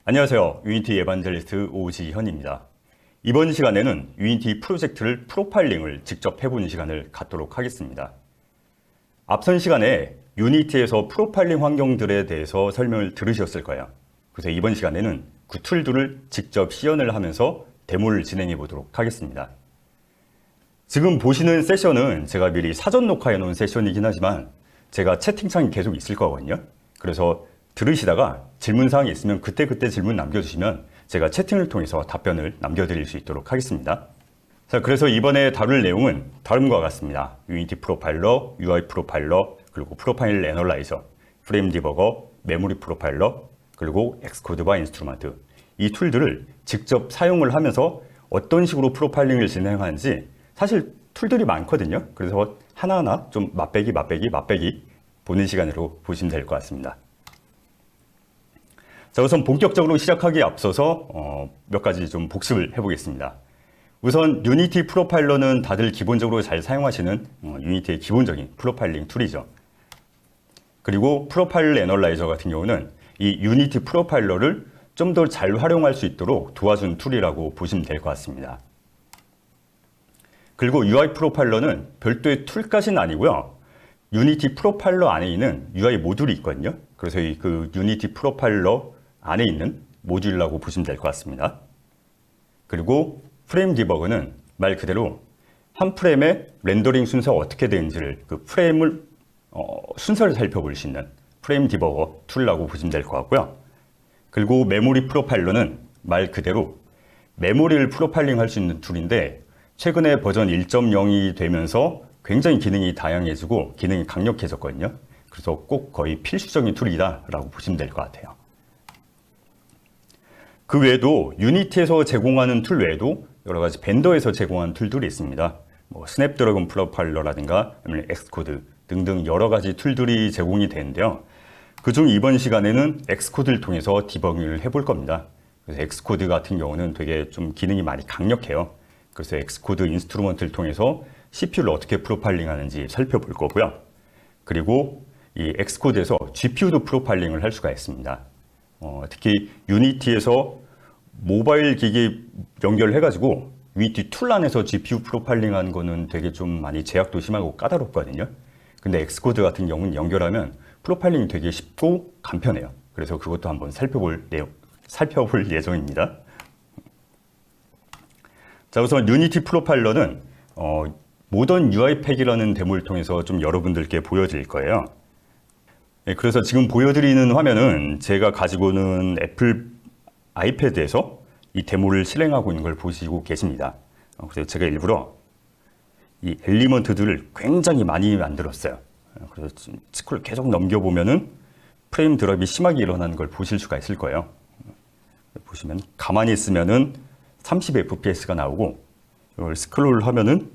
안녕하세요. 유니티 에반젤리스트 오지현입니다. 이번 시간에는 유니티 프로젝트를 프로파일링을 직접 해보는 시간을 갖도록 하겠습니다. 앞선 시간에 유니티에서 프로파일링 환경들에 대해서 설명을 들으셨을 거예요. 그래서 이번 시간에는 그 툴들을 직접 시연을 하면서 데모를 진행해 보도록 하겠습니다. 지금 보시는 세션은 제가 미리 사전 녹화해 놓은 세션이긴 하지만 제가 채팅창이 계속 있을 거거든요. 그래서 들으시다가 질문사항이 있으면 그때그때 질문 남겨주시면 제가 채팅을 통해서 답변을 남겨드릴 수 있도록 하겠습니다. 자, 그래서 이번에 다룰 내용은 다음과 같습니다. 유니티 프로파일러, UI 프로파일러, 그리고 프로파일 애널라이저, 프레임 디버거, 메모리 프로파일러, 그리고 엑스코드와 인스트루먼트. 이 툴들을 직접 사용을 하면서 어떤 식으로 프로파일링을 진행하는지 사실 툴들이 많거든요. 그래서 하나하나 좀 맛배기 보는 시간으로 보시면 될 것 같습니다. 자, 우선 본격적으로 시작하기에 앞서서 몇 가지 좀 복습을 해보겠습니다. 우선 유니티 프로파일러는 다들 기본적으로 잘 사용하시는 유니티의 기본적인 프로파일링 툴이죠. 그리고 프로파일 애널라이저 같은 경우는 이 유니티 프로파일러를 좀 더 잘 활용할 수 있도록 도와준 툴이라고 보시면 될 것 같습니다. 그리고 UI 프로파일러는 별도의 툴까지는 아니고요. 유니티 프로파일러 안에 있는 UI 모듈이 있거든요. 그래서 그 유니티 프로파일러 안에 있는 모듈이라고 보시면 될 것 같습니다. 그리고 프레임 디버그는 말 그대로 한 프레임의 렌더링 순서가 어떻게 되는지를 그 프레임을 순서를 살펴볼 수 있는 프레임 디버거 툴이라고 보시면 될 것 같고요. 그리고 메모리 프로파일러는 말 그대로 메모리를 프로파일링 할 수 있는 툴인데 최근에 버전 1.0이 되면서 굉장히 기능이 다양해지고 기능이 강력해졌거든요. 그래서 꼭 거의 필수적인 툴이다라고 보시면 될 것 같아요. 그 외에도 유니티에서 제공하는 툴 외에도 여러 가지 벤더에서 제공하는 툴들이 있습니다. 뭐 스냅드래곤 프로파일러라든가 아니면 엑스코드 등등 여러 가지 툴들이 제공이 되는데요. 그중 이번 시간에는 엑스코드를 통해서 디버깅을 해볼 겁니다. 그래서 엑스코드 같은 경우는 되게 좀 기능이 많이 강력해요. 그래서 엑스코드 인스트루먼트를 통해서 CPU를 어떻게 프로파일링 하는지 살펴볼 거고요. 그리고 이 엑스코드에서 GPU도 프로파일링을 할 수가 있습니다. 특히 유니티에서 모바일 기기 연결해가지고 유니티 툴 안에서 GPU 프로파일링 하는 거는 되게 좀 많이 제약도 심하고 까다롭거든요. 근데 엑스코드 같은 경우는 연결하면 프로파일링이 되게 쉽고 간편해요. 그래서 그것도 한번 살펴볼 예정입니다. 자, 우선 유니티 프로파일러는 모던 UI 팩이라는 데모를 통해서 좀 여러분들께 보여드릴 거예요. 네, 그래서 지금 보여드리는 화면은 제가 가지고 있는 애플 아이패드에서 이 데모를 실행하고 있는 걸 보시고 계십니다. 그래서 제가 일부러 이 엘리먼트들을 굉장히 많이 만들었어요. 그래서 스크롤 계속 넘겨보면은 프레임 드롭이 심하게 일어나는 걸 보실 수가 있을 거예요. 보시면 가만히 있으면은 30fps가 나오고 이걸 스크롤 하면은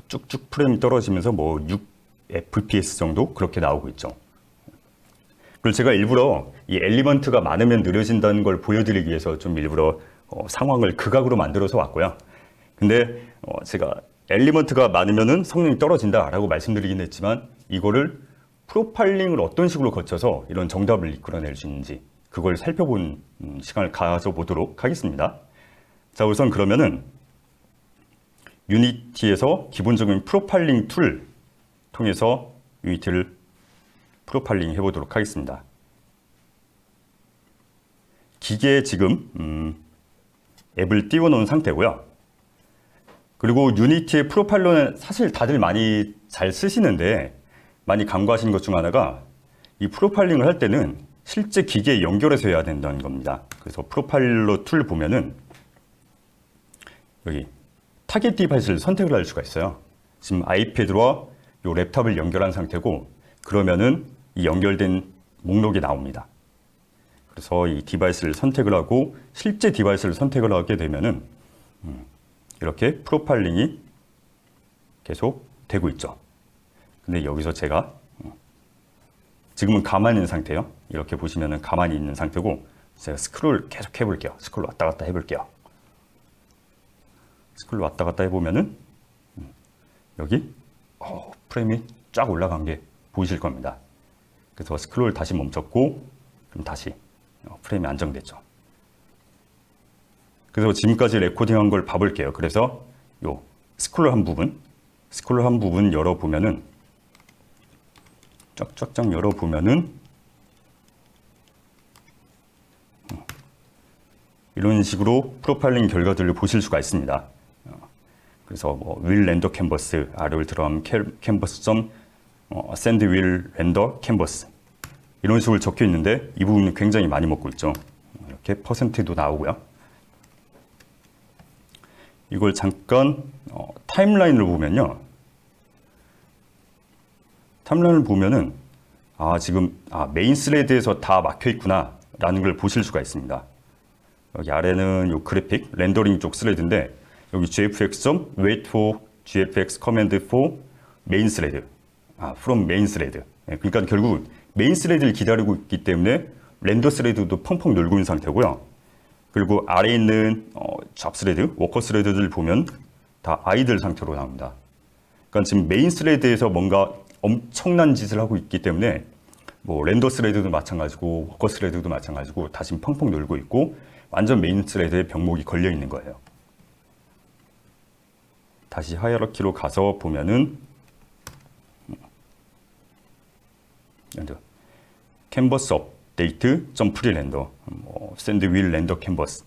쭉쭉 프레임이 떨어지면서 뭐 6fps 정도 그렇게 나오고 있죠. 그리고 제가 일부러 이 엘리먼트가 많으면 느려진다는 걸 보여드리기 위해서 좀 일부러 상황을 극악으로 만들어서 왔고요. 근데 제가 엘리먼트가 많으면은 성능이 떨어진다라고 말씀드리긴 했지만 이거를 프로파일링을 어떤 식으로 거쳐서 이런 정답을 이끌어낼 수 있는지 그걸 살펴본 시간을 가져보도록 하겠습니다. 자, 우선 그러면은 유니티에서 기본적인 프로파일링 툴 통해서 유니티를 프로파일링 해보도록 하겠습니다. 기계에 지금 앱을 띄워놓은 상태고요. 그리고 유니티의 프로파일러는 사실 다들 많이 잘 쓰시는데 많이 간과하시는 것 중 하나가 이 프로파일링을 할 때는 실제 기계에 연결해서 해야 된다는 겁니다. 그래서 프로파일러 툴 보면은 여기 타겟 디바이스를 선택을 할 수가 있어요. 지금 아이패드와 이 랩탑을 연결한 상태고 그러면은 이 연결된 목록이 나옵니다. 그래서 이 디바이스를 선택을 하고 실제 디바이스를 선택을 하게 되면은 이렇게 프로파일링이 계속 되고 있죠. 근데 여기서 제가 지금은 가만히 있는 상태예요. 이렇게 보시면은 가만히 있는 상태고 제가 스크롤 계속 해볼게요. 스크롤 왔다 갔다 해볼게요. 스크롤 왔다 갔다 해보면은 여기 프레임이 쫙 올라간 게 보이실 겁니다. 그래서 스크롤 다시 멈췄고 그럼 다시 프레임이 안정됐죠. 그래서 지금까지 레코딩한 걸 봐볼게요. 그래서 요 스크롤 한 부분 열어보면은 쫙쫙쫙 열어보면은 이런 식으로 프로파일링 결과들을 보실 수가 있습니다. 그래서 will render canvas, will drum canvas send will render canvas 이런 식으로 적혀 있는데 이 부분은 굉장히 많이 먹고 있죠. 이렇게 퍼센트도 나오고요. 이걸 잠깐 타임라인을 보면요. 타임라인을 보면은 지금 메인 스레드에서 다 막혀 있구나 라는 걸 보실 수가 있습니다. 여기 아래는 요 그래픽 렌더링 쪽 스레드인데 여기 gfx.wait for gfx command for main thread from main thread. 그러니까 결국 메인 스레드를 기다리고 있기 때문에 렌더 스레드도 펑펑 놀고 있는 상태고요. 그리고 아래에 있는 잡 스레드, 워커 스레드들 보면 다 아이들 상태로 나옵니다. 그러니까 지금 메인 스레드에서 뭔가 엄청난 짓을 하고 있기 때문에 렌더 스레드도 마찬가지고 워커 스레드도 마찬가지고 다 지금 펑펑 놀고 있고 완전 메인 스레드에 병목이 걸려 있는 거예요. 다시 하이어러키로 가서 보면은 캔버스 업데이트 점 프리렌더 샌드 윌 렌더 캔버스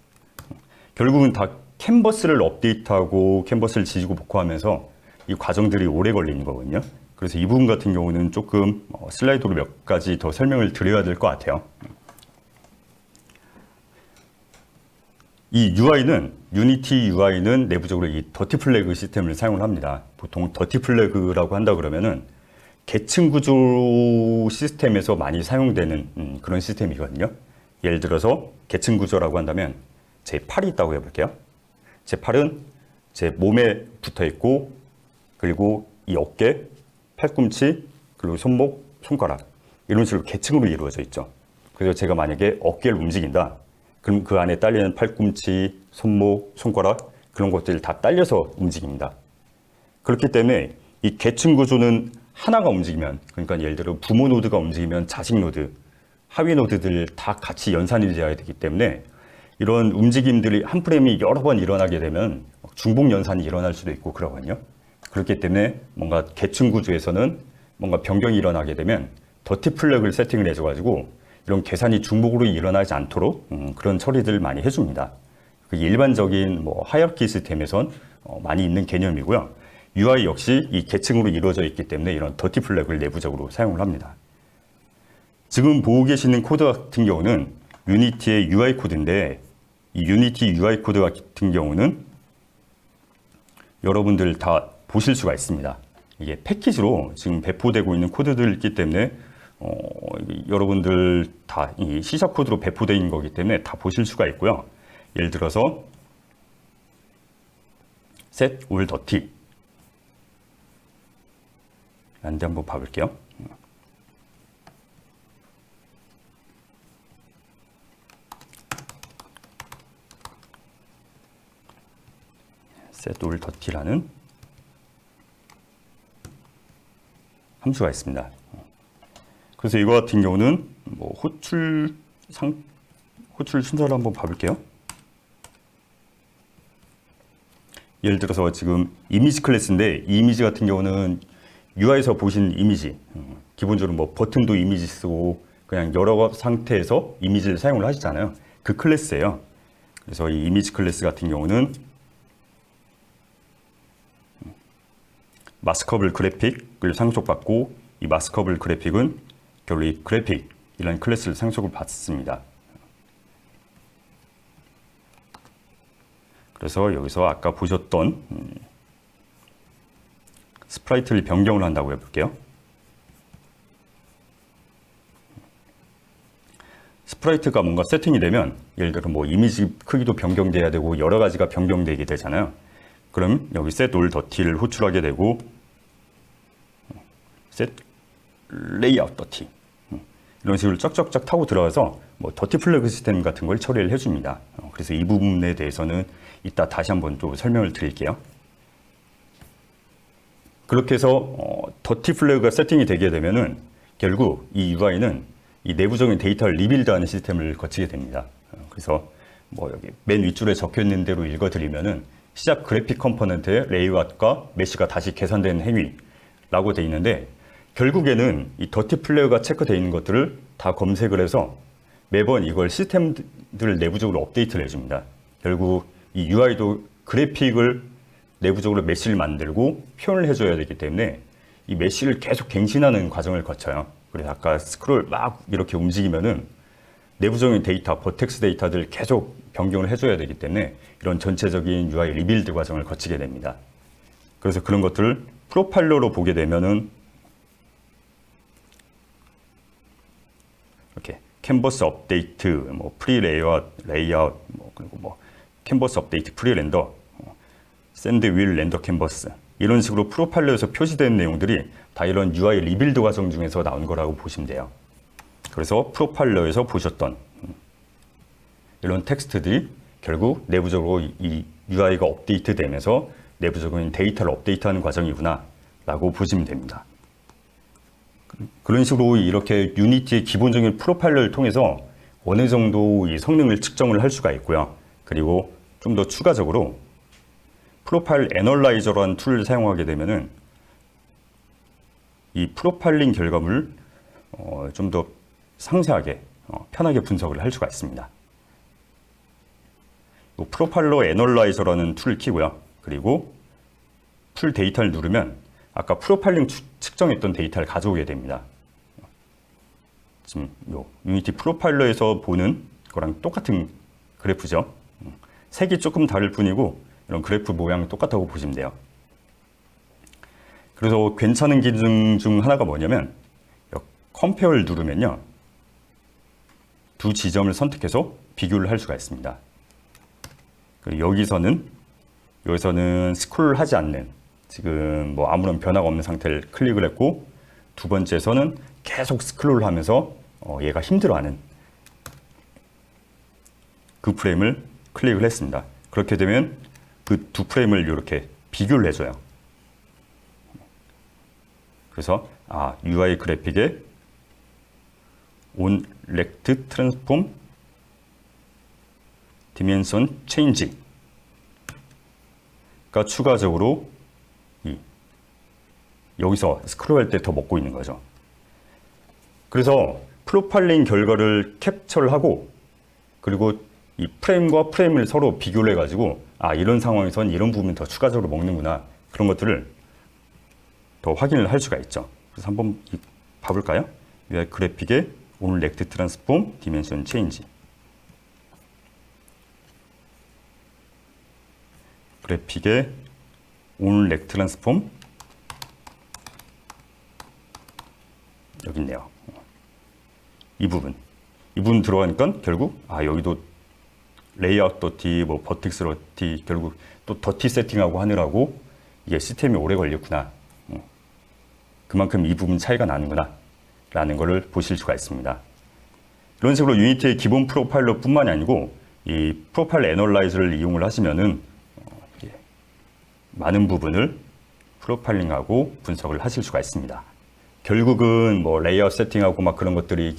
결국은 다 캔버스를 업데이트하고 캔버스를 지지고 복구하면서 이 과정들이 오래 걸리는 거거든요. 그래서 이 부분 같은 경우는 조금 슬라이드로 몇 가지 더 설명을 드려야 될 것 같아요. 이 UI는 유니티 UI는 내부적으로 이 더티 플래그 시스템을 사용을 합니다. 보통 더티 플래그라고 한다 그러면은 계층 구조 시스템에서 많이 사용되는 그런 시스템이거든요. 예를 들어서 계층 구조라고 한다면 제 팔이 있다고 해볼게요. 제 팔은 제 몸에 붙어 있고 그리고 이 어깨, 팔꿈치, 그리고 손목, 손가락 이런 식으로 계층으로 이루어져 있죠. 그래서 제가 만약에 어깨를 움직인다. 그럼 그 안에 딸리는 팔꿈치, 손목, 손가락 그런 것들이 다 딸려서 움직입니다. 그렇기 때문에 이 계층 구조는 하나가 움직이면 그러니까 예를 들어 부모 노드가 움직이면 자식 노드, 하위 노드들 다 같이 연산이 되어야 되기 때문에 이런 움직임들이 한 프레임이 여러 번 일어나게 되면 중복 연산이 일어날 수도 있고 그러거든요. 그렇기 때문에 뭔가 계층 구조에서는 뭔가 변경이 일어나게 되면 더티 플래그를 세팅을 해줘가지고 이런 계산이 중복으로 일어나지 않도록 그런 처리들을 많이 해줍니다. 일반적인 하이어키 시스템에선 많이 있는 개념이고요. UI 역시 이 계층으로 이루어져 있기 때문에 이런 더티 플래그를 내부적으로 사용을 합니다. 지금 보고 계시는 코드 같은 경우는 유니티의 UI 코드인데 이 유니티 UI 코드 같은 경우는 여러분들 다 보실 수가 있습니다. 이게 패키지로 지금 배포되고 있는 코드들이 있기 때문에 여러분들 다 이 C# 코드로 배포되어 있는 거기 때문에 다 보실 수가 있고요. 예를 들어서 set all dirty 라는데 한번 봐볼게요. set all dirty라는 함수가 있습니다. 그래서 이거 같은 경우는 호출 순서를 한번 봐볼게요. 예를 들어서 지금 이미지 클래스인데 이 이미지 같은 경우는 UI에서 보신 이미지 기본적으로 버튼도 이미지 쓰고 그냥 여러 상태에서 이미지를 사용을 하시잖아요. 그 클래스예요. 그래서 이 이미지 클래스 같은 경우는 마스커블 그래픽을 상속받고 이 마스커블 그래픽은 결국 이 그래픽이라는 클래스를 상속을 받습니다. 그래서 여기서 아까 보셨던 스프라이트를 변경을 한다고 해볼게요. 스프라이트가 뭔가 세팅이 되면 예를 들어 이미지 크기도 변경돼야 되고 여러 가지가 변경되게 되잖아요. 그럼 여기 set all dirty를 호출하게 되고 set layout dirty 이런 식으로 쫙쫙쫙 타고 들어가서 더티 플래그 시스템 같은 걸 처리를 해줍니다. 그래서 이 부분에 대해서는 이따 다시 한번 또 설명을 드릴게요. 그렇게 해서 더티 플래그가 세팅이 되게 되면은 결국 이 UI는 이 내부적인 데이터를 리빌드하는 시스템을 거치게 됩니다. 그래서 뭐 여기 맨 윗줄에 적혀 있는 대로 읽어드리면은 시작 그래픽 컴포넌트의 레이아웃과 메시가 다시 계산된 행위라고 돼 있는데, 결국에는 이 더티 플래그가 체크되어 있는 것들을 다 검색을 해서 매번 이걸 시스템들 내부적으로 업데이트를 해줍니다. 결국 이 UI도 그래픽을 내부적으로 메시를 만들고 표현을 해줘야 되기 때문에 이 메시를 계속 갱신하는 과정을 거쳐요. 그래서 아까 스크롤 막 이렇게 움직이면은 내부적인 데이터, 버텍스 데이터들 계속 변경을 해줘야 되기 때문에 이런 전체적인 UI 리빌드 과정을 거치게 됩니다. 그래서 그런 것들을 프로파일러로 보게 되면은 이렇게 캔버스 업데이트, 뭐 프리 레이아웃, 그리고 뭐 캔버스 업데이트, 프리 렌더, 샌드 윌 렌더 캔버스, 이런 식으로 프로파일러에서 표시된 내용들이 다 이런 UI 리빌드 과정 중에서 나온 거라고 보시면 돼요. 그래서 프로파일러에서 보셨던 이런 텍스트들이 결국 내부적으로 이 UI가 업데이트 되면서 내부적인 데이터를 업데이트하는 과정이구나 라고 보시면 됩니다. 그런 식으로 이렇게 유니티의 기본적인 프로파일러를 통해서 어느 정도 이 성능을 측정을 할 수가 있고요. 그리고 좀 더 추가적으로 프로파일 애널라이저라는 툴을 사용하게 되면은 이 프로파일링 결과물을 좀 더 상세하게 편하게 분석을 할 수가 있습니다. 프로파일러 애널라이저라는 툴을 키고요. 그리고 풀 데이터를 누르면 아까 프로파일링 측정했던 데이터를 가져오게 됩니다. 지금 요 유니티 프로파일러에서 보는 거랑 똑같은 그래프죠. 색이 조금 다를 뿐이고 이런 그래프 모양은 똑같다고 보시면 돼요. 그래서 괜찮은 기능 중 하나가 뭐냐면 컴페어를 누르면요, 두 지점을 선택해서 비교를 할 수가 있습니다. 여기서는 스크롤 하지 않는, 지금 뭐 아무런 변화가 없는 상태를 클릭을 했고, 두 번째에서는 계속 스크롤 하면서 얘가 힘들어하는 그 프레임을 클릭을 했습니다. 그렇게 되면 그 두 프레임을 이렇게 비교를 해줘요. 그래서 UI 그래픽에 on rect transform dimension change가 추가적으로 여기서 스크롤할 때 더 먹고 있는 거죠. 그래서 프로파일링 결과를 캡처를 하고, 그리고 이 프레임과 프레임을 서로 비교를 해가지고 이런 상황에선 이런 부분이 더 추가적으로 먹는구나, 그런 것들을 더 확인을 할 수가 있죠. 그래서 한번 봐볼까요? UI 그래픽에 on rect transform dimension change, 그래픽에 on rect transform, 여기 있네요. 이 부분 들어가니까 결국 여기도 레이아웃 더티, 뭐 버텍스 더티, 결국 또 더티 세팅하고 하느라고 이게 시스템이 오래 걸렸구나, 그만큼 이 부분 차이가 나는구나 라는 것을 보실 수가 있습니다. 이런 식으로 유니티의 기본 프로파일러 뿐만이 아니고 이 프로파일 애널라이저를 이용을 하시면은 많은 부분을 프로파일링하고 분석을 하실 수가 있습니다. 결국은 뭐 레이아웃 세팅하고 막 그런 것들이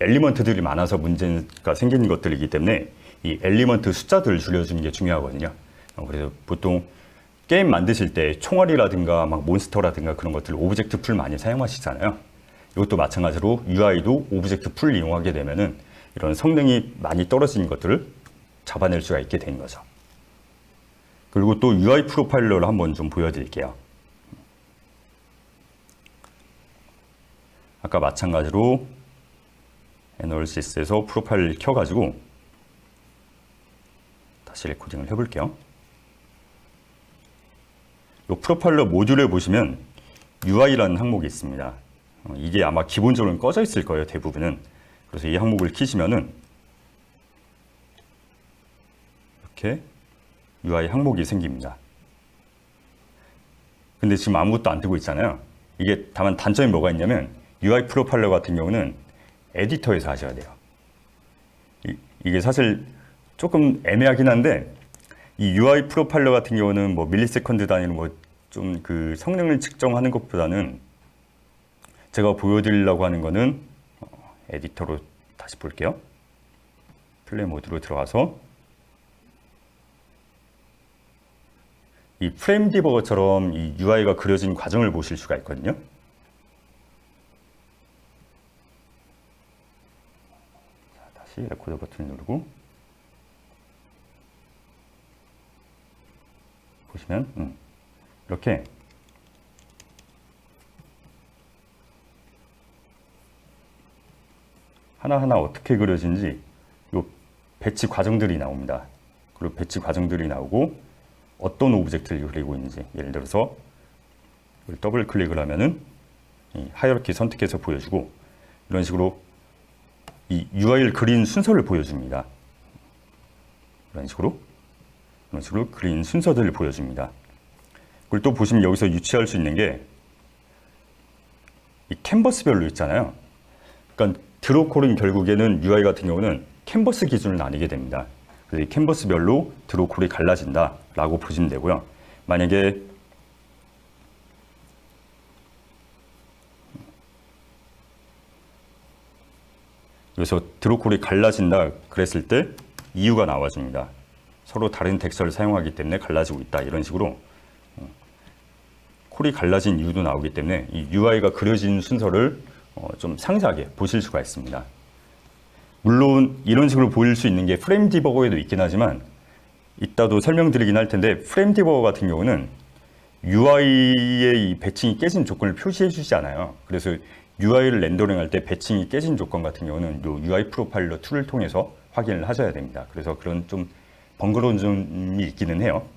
엘리먼트들이 많아서 문제가 생기는 것들이기 때문에 이 엘리먼트 숫자들을 줄여주는 게 중요하거든요. 그래서 보통 게임 만드실 때 총알이라든가 막 몬스터라든가 그런 것들 오브젝트 풀 많이 사용하시잖아요. 이것도 마찬가지로 UI도 오브젝트 풀 이용하게 되면은 이런 성능이 많이 떨어지는 것들을 잡아낼 수가 있게 되는 거죠. 그리고 또 UI 프로파일러를 한번 좀 보여드릴게요. 아까 마찬가지로 애널리시스에서 프로파일을 켜가지고 다시 레코딩을 해볼게요. 이 프로파일러 모듈에 보시면 UI라는 항목이 있습니다. 이게 아마 기본적으로 꺼져 있을 거예요, 대부분은. 그래서 이 항목을 키시면은 이렇게 UI 항목이 생깁니다. 근데 지금 아무것도 안 뜨고 있잖아요. 이게 다만 단점이 뭐가 있냐면 UI 프로파일러 같은 경우는 에디터에서 하셔야 돼요. 이게 사실 조금 애매하긴 한데, 이 UI 프로파일러 같은 경우는 뭐 밀리세컨드 단위로 뭐 좀 그 성능을 측정하는 것보다는 제가 보여드리려고 하는 거는 에디터로 다시 볼게요. 플레이 모드로 들어가서 이 프레임 디버거처럼 이 UI가 그려진 과정을 보실 수가 있거든요. 자, 다시 레코더 버튼을 누르고 보시면 이렇게 하나하나 어떻게 그려진지 요 배치 과정들이 나옵니다. 그리고 배치 과정들이 나오고 어떤 오브젝트를 그리고 있는지, 예를 들어서 더블 클릭을 하면은 이 하이어라키 선택해서 보여주고, 이런 식으로 이 UI를 그린 순서를 보여줍니다. 이런 식으로 그린 순서들을 보여줍니다. 그리고 또 보시면 여기서 유추할 수 있는 게 이 캔버스별로 있잖아요. 그러니까 드로콜은 결국에는 UI 같은 경우는 캔버스 기준을 나뉘게 됩니다. 그래서 이 캔버스별로 드로콜이 갈라진다라고 보시면 되고요. 만약에 여기서 드로콜이 갈라진다 그랬을 때 이유가 나와줍니다. 서로 다른 텍스처를 사용하기 때문에 갈라지고 있다. 이런 식으로 콜이 갈라진 이유도 나오기 때문에 이 UI가 그려진 순서를 좀 상세하게 보실 수가 있습니다. 물론 이런 식으로 보일 수 있는 게 프레임 디버거에도 있긴 하지만 이따도 설명드리긴 할 텐데, 프레임 디버거 같은 경우는 UI의 이 배칭이 깨진 조건을 표시해 주지 않아요. 그래서 UI를 렌더링할 때 배칭이 깨진 조건 같은 경우는 이 UI 프로파일러 툴을 통해서 확인을 하셔야 됩니다. 그래서 그런 좀 번거로운 점이 있기는 해요.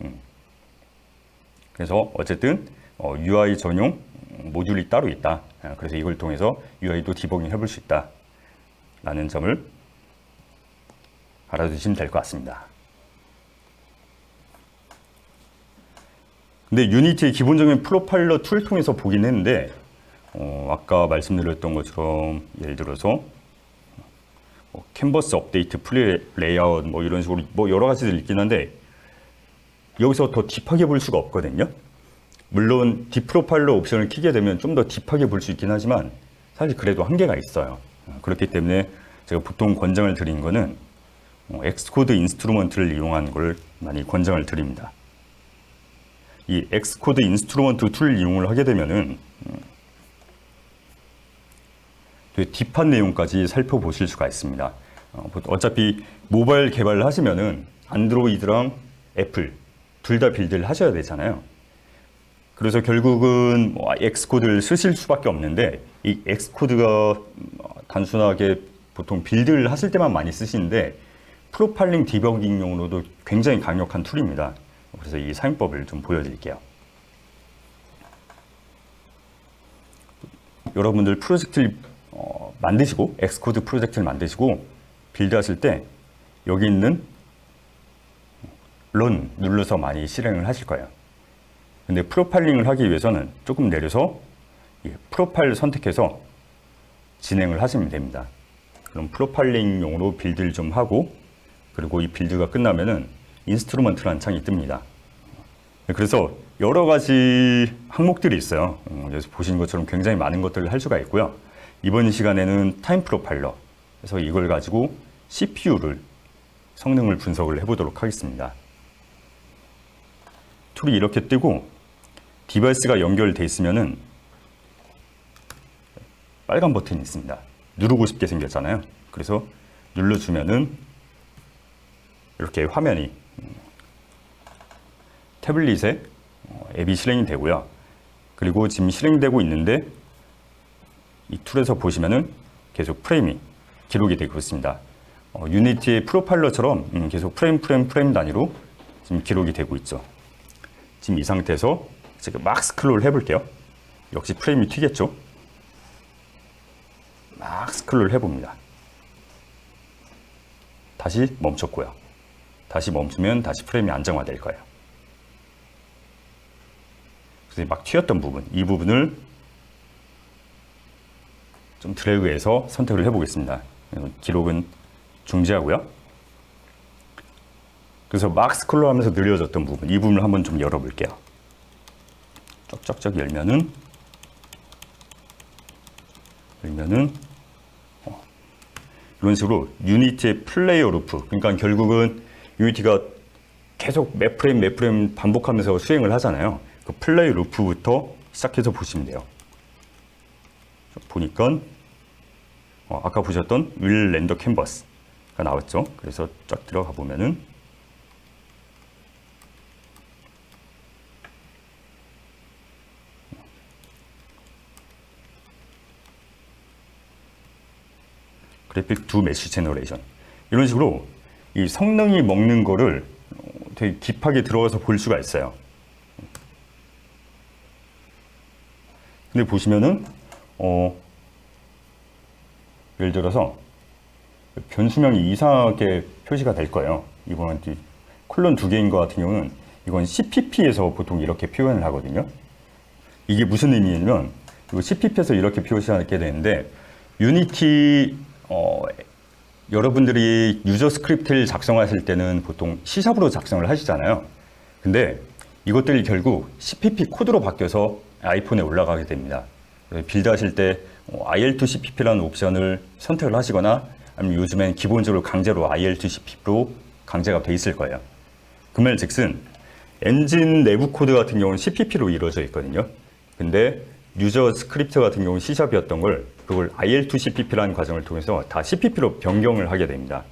그래서 어쨌든 UI 전용 모듈이 따로 있다. 그래서 이걸 통해서 UI도 디버깅 해볼 수 있다 라는 점을 알아두시면 될 것 같습니다. 근데 유니티의 기본적인 프로파일러 툴을 통해서 보긴 했는데 아까 말씀드렸던 것처럼 예를 들어서 캔버스 업데이트, 플레이 레이아웃 이런 식으로 여러 가지들 있긴 한데 여기서 더 딥하게 볼 수가 없거든요. 물론 딥 프로파일러 옵션을 키게 되면 좀 더 딥하게 볼 수 있긴 하지만 사실 그래도 한계가 있어요. 그렇기 때문에 제가 보통 권장을 드리는 거는 엑스코드 인스트루먼트를 이용한 걸 많이 권장을 드립니다. 이 엑스코드 인스트루먼트 툴을 이용을 하게 되면은 되게 딥한 내용까지 살펴보실 수가 있습니다. 어차피 모바일 개발을 하시면은 안드로이드랑 애플 둘 다 빌드를 하셔야 되잖아요. 그래서 결국은 엑스코드를 쓰실 수밖에 없는데, 이 엑스코드가 단순하게 보통 빌드를 하실 때만 많이 쓰시는데 프로파일링 디버깅용으로도 굉장히 강력한 툴입니다. 그래서 이 사용법을 좀 보여드릴게요. 여러분들 프로젝트를 만드시고, 엑스코드 프로젝트를 만드시고 빌드 하실 때 여기 있는 런 눌러서 많이 실행을 하실 거예요. 근데 프로파일링을 하기 위해서는 조금 내려서 프로파일 선택해서 진행을 하시면 됩니다. 그럼 프로파일링용으로 빌드를 좀 하고, 그리고 이 빌드가 끝나면은 인스트루먼트라는 창이 뜹니다. 그래서 여러 가지 항목들이 있어요. 그래서 보시는 것처럼 굉장히 많은 것들을 할 수가 있고요. 이번 시간에는 타임 프로파일러, 그래서 이걸 가지고 CPU를 성능을 분석을 해보도록 하겠습니다. 툴이 이렇게 뜨고 디바이스가 연결돼 있으면은 빨간 버튼이 있습니다. 누르고 싶게 생겼잖아요. 그래서 눌러주면은 이렇게 화면이 태블릿에 앱이 실행이 되고요. 그리고 지금 실행되고 있는데 이 툴에서 보시면은 계속 프레임이 기록이 되고 있습니다. 유니티의 프로파일러처럼 계속 프레임 단위로 지금 기록이 되고 있죠. 지금 이 상태에서 제가 막 스크롤 해볼게요. 역시 프레임이 튀겠죠. 막 스크롤 해봅니다. 다시 멈췄고요. 다시 멈추면 다시 프레임이 안정화될 거예요. 그래서 막 튀었던 부분, 이 부분을 좀 드래그해서 선택을 해보겠습니다. 기록은 중지하고요. 그래서 막 스크롤하면서 느려졌던 부분, 이 부분을 한번 좀 열어볼게요. 열면은 이런 식으로 유니티의 플레이어 루프, 그러니까 결국은 유니티가 계속 몇 프레임 반복하면서 수행을 하잖아요. 그 플레이 루프부터 시작해서 보시면 돼요. 보니까 아까 보셨던 윌 렌더 캔버스가 나왔죠. 그래서 쫙 들어가 보면은 그래픽 두 메시 제너레이션, 이런 식으로 이 성능이 먹는 거를 되게 딥하게 들어가서 볼 수가 있어요. 근데 보시면은 예를 들어서 변수명이 이상하게 표시가 될 거예요. 이거는 콜론 2개인 것 같은 경우는 이건 CPP에서 보통 이렇게 표현을 하거든요. 이게 무슨 의미냐면 이거 CPP에서 이렇게 표시하게 되는데, 유니티 여러분들이 유저 스크립트를 작성하실 때는 보통 C샵으로 작성을 하시잖아요. 근데 이것들이 결국 CPP 코드로 바뀌어서 아이폰에 올라가게 됩니다. 빌드하실 때 IL2CPP라는 옵션을 선택을 하시거나, 아니면 요즘엔 기본적으로 강제로 IL2CPP로 강제가 돼 있을 거예요. 그 말즉슨 엔진 내부 코드 같은 경우는 CPP로 이루어져 있거든요. 근데 유저 스크립트 같은 경우는 C샵이었던 걸 그걸 IL2CPP라는 과정을 통해서 다 CPP로 변경을 하게 됩니다.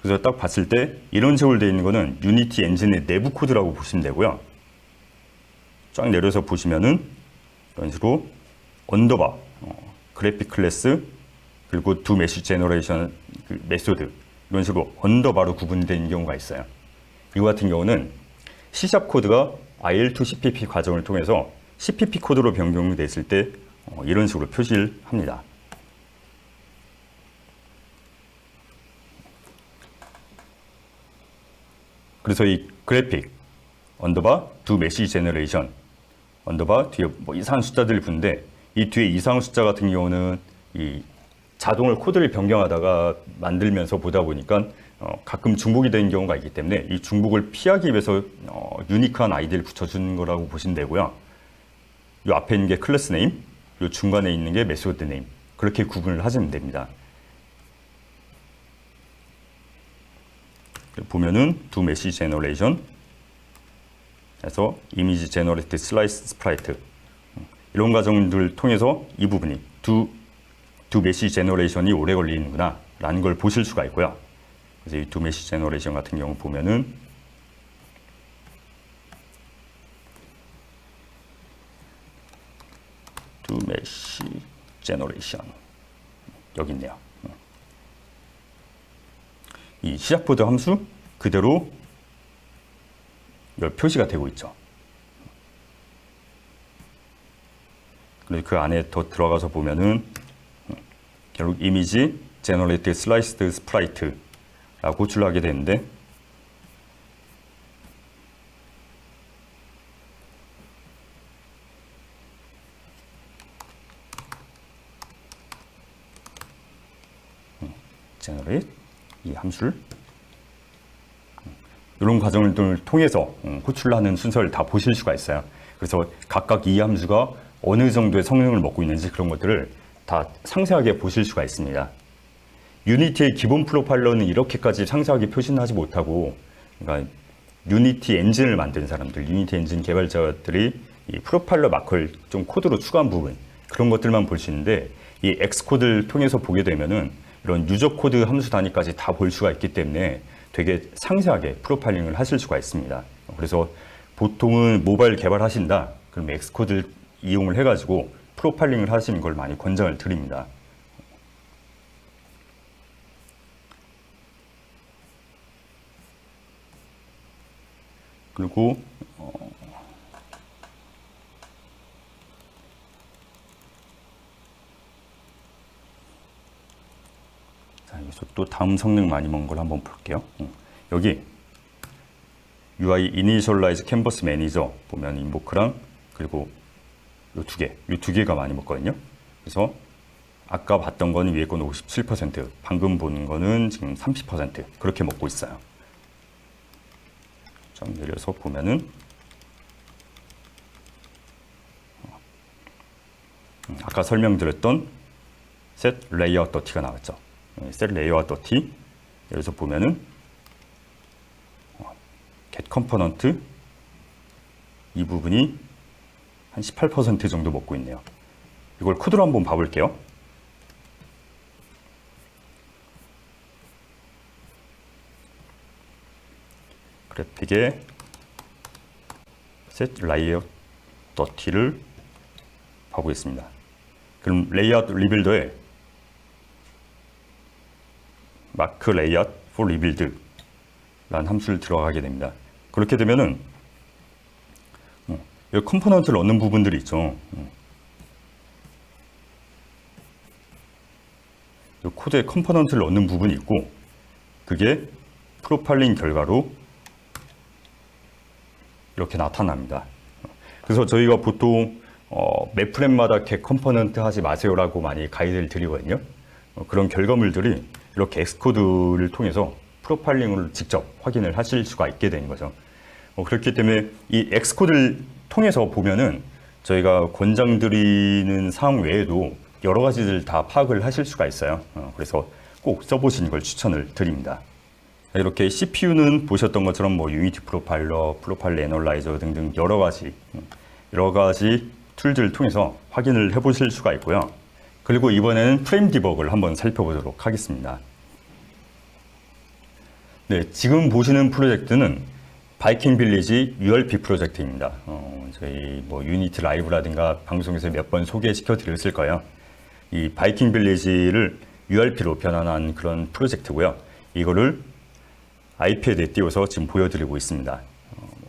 그래서 딱 봤을 때 이런 식으로 되어 있는 거는 유니티 엔진의 내부 코드라고 보시면 되고요. 쫙 내려서 보시면은 이런 식으로 언더바, 그래픽 클래스, 그리고 두 메시 제너레이션 메소드, 이런 식으로 언더바로 구분되는 경우가 있어요. 이거 같은 경우는 C샵 코드가 IL2CPP 과정을 통해서 CPP 코드로 변경됐을 때 이런 식으로 표시를 합니다. 그래서 이 그래픽 언더바 두 메시 제너레이션 언더바 뒤에 뭐 이상한 숫자들을 부는데, 이 뒤에 이상한 숫자 같은 경우는 이 자동을 코드를 변경하다가 만들면서 보다 보니까 가끔 중복이 되는 경우가 있기 때문에 이 중복을 피하기 위해서 유니크한 아이디를 붙여주는 거라고 보시면 되고요. 이 앞에 있는 게 클래스 네임, 이 중간에 있는 게 메소드 네임, 그렇게 구분을 하시면 됩니다. 보면은 두 메시 제너레이션 해서 이미지 제너레이트 슬라이스 스프라이트, 이런 과정들을 통해서 이 부분이 두 메시 제너레이션이 오래 걸리는구나 라는 걸 보실 수가 있고요. 그래서 이 두 메시 제너레이션 같은 경우 보면은 두 메시 제너레이션 여기 있네요. 이 시작보드 함수 그대로 표시가 되고 있죠. 그리고 그 안에 더 들어가서 보면은 결국 이미지 제너레이트 슬라이스드 스프라이트라고 호출을 하게 되는데, 제너레이트 이 함수를 이런 과정을 통해서 호출하는 순서를 다 보실 수가 있어요. 그래서 각각 이 함수가 어느 정도의 성능을 먹고 있는지 그런 것들을 다 상세하게 보실 수가 있습니다. 유니티의 기본 프로파일러는 이렇게까지 상세하게 표시는 하지 못하고, 그러니까 유니티 엔진을 만든 사람들, 유니티 엔진 개발자들이 이 프로파일러 마크를 좀 코드로 추가한 부분, 그런 것들만 볼 수 있는데, 이 X코드를 통해서 보게 되면은 이런 유저 코드 함수 단위까지 다 볼 수가 있기 때문에 되게 상세하게 프로파일링을 하실 수가 있습니다. 그래서 보통은 모바일 개발하신다, 그럼 X코드를 이용을 해가지고 프로파일링을 하시는 걸 많이 권장을 드립니다. 그리고 자, 여기서 또 다음 성능 많이 먹은 걸 한번 볼게요. 여기 UI Initialize Canvas Manager 보면 인보크랑 그리고 이 두 개가 많이 먹거든요. 그래서 아까 봤던 거는 위에 거는 57%, 방금 보는 거는 지금 30% 그렇게 먹고 있어요. 좀 내려서 보면은 아까 설명드렸던 set layout.t가 나왔죠. 셀 레이아웃 더티 여기서 보면은 get 컴포넌트 이 부분이 한 18% 정도 먹고 있네요. 이걸 코드로 한번 봐볼게요. 그래픽에 set layout 더티를 봐보겠습니다. 그럼 레이아웃 리빌더에 마크 레이아웃 for rebuild 라는 함수를 들어가게 됩니다. 그렇게 되면은 여기 컴포넌트를 얻는 부분들이 있죠. 이 코드에 컴포넌트를 얻는 부분이 있고 그게 프로파일링 결과로 이렇게 나타납니다. 그래서 저희가 보통 매 프렘마다 get 컴포넌트 하지 마세요라고 많이 가이드를 드리거든요. 그런 결과물들이 이렇게 엑스코드를 통해서 프로파일링을 직접 확인을 하실 수가 있게 되는 거죠. 그렇기 때문에 이 엑스코드를 통해서 보면은 저희가 권장드리는 사항 외에도 여러 가지들 다 파악을 하실 수가 있어요. 그래서 꼭 써보시는 걸 추천을 드립니다. 이렇게 CPU는 보셨던 것처럼 뭐 유니티 프로파일러, 프로파일 애널라이저 등등 여러 가지 툴들을 통해서 확인을 해보실 수가 있고요. 그리고 이번에는 프레임 디버그를 한번 살펴보도록 하겠습니다. 네, 지금 보시는 프로젝트는 바이킹 빌리지 URP 프로젝트입니다. 저희 뭐 유니티 라이브라든가 방송에서 몇 번 소개시켜 드렸을 거예요. 이 바이킹 빌리지를 URP로 변환한 그런 프로젝트고요. 이거를 아이패드에 띄워서 지금 보여드리고 있습니다.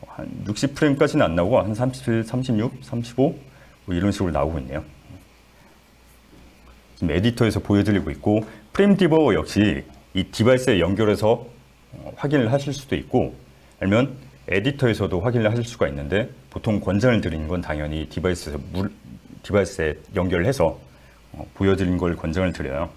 한 60프레임까지는 안 나오고 한 37, 36, 35 뭐 이런 식으로 나오고 있네요. 지금 에디터에서 보여드리고 있고 프레임 디버거 역시 이 디바이스에 연결해서 확인을 하실 수도 있고 아니면 에디터에서도 확인을 하실 수가 있는데 보통 권장을 드리는 건 당연히 디바이스에 연결해서 보여드리는 걸 권장을 드려요.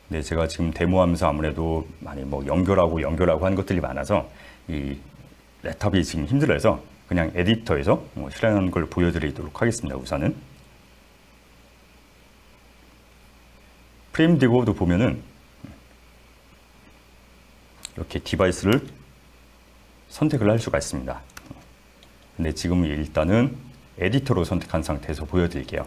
네, 제가 지금 데모하면서 아무래도 많이 뭐 연결하고 한 것들이 많아서 이 랩탑이 지금 힘들어서 그냥 에디터에서 실행하는 걸 보여드리도록 하겠습니다. 우선은 프레임 디버거도 보면은 이렇게 디바이스를 선택을 할 수가 있습니다. 근데 지금 일단은 에디터로 선택한 상태에서 보여드릴게요.